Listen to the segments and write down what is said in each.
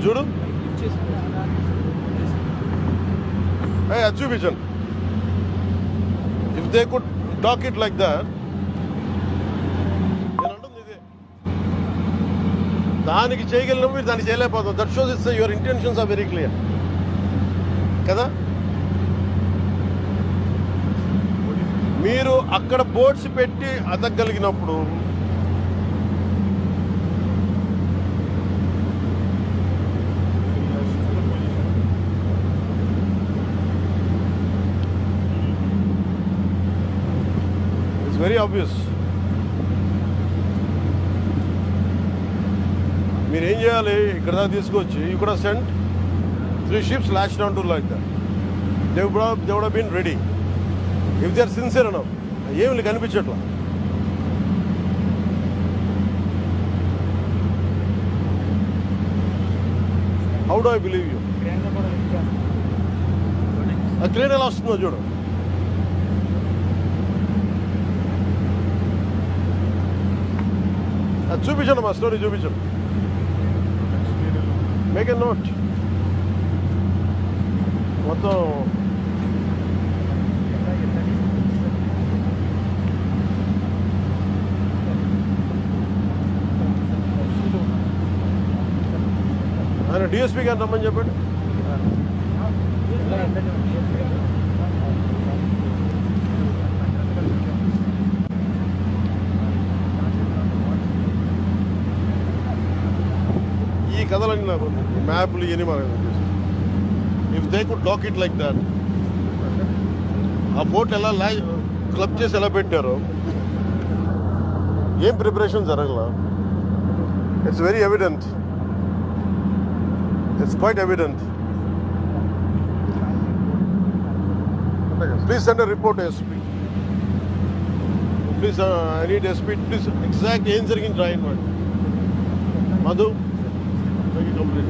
చూడు అది చూపించండి. If they could talk it like that, నేను అంటుంది ఇదే. దానికి చేయగలిగినప్పుడు మీరు దాన్ని చేయలేకపోతాం. That shows it's your intentions are very clear కదా. మీరు అక్కడ బోర్డ్స్ పెట్టి అతకగలిగినప్పుడు వెరీ ఆబ్వియస్. మీరు ఏం చేయాలి, ఇక్కడ దాకా తీసుకొచ్చి you could have cent 3 ships lashed onto like that. They would have been ready if they are sincere enough. ఏమి కనిపించట్లా. How do I believe you? ఆ క్రేన్ ఎలా వస్తుందో చూడు. అది చూపించండి, మా స్టోరీ చూపించండి. Make a note. మొత్తం ఆయన డిఎస్పీ గారు రమ్మని చెప్పండి. ఈ కథలన్నీ నాకు మ్యాప్లు ఇవన్నీ మనకు if they could dock it like that, ఆ పోర్ట్ ఎలా క్లబ్ చేసి ఎలా పెట్టారో, ఏం ప్రిపరేషన్ జరగలా. It's very evident. It's quite evident. Please send a report to SP. Please, I need SP. Please, exact answer in try and Madhu, make it complete.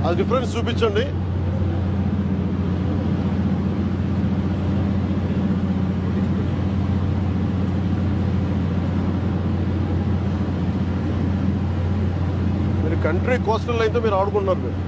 As difference చూపించండి. మీరు country coastal లైన్తో మీరు ఆడుకుంటున్నారు. మీరు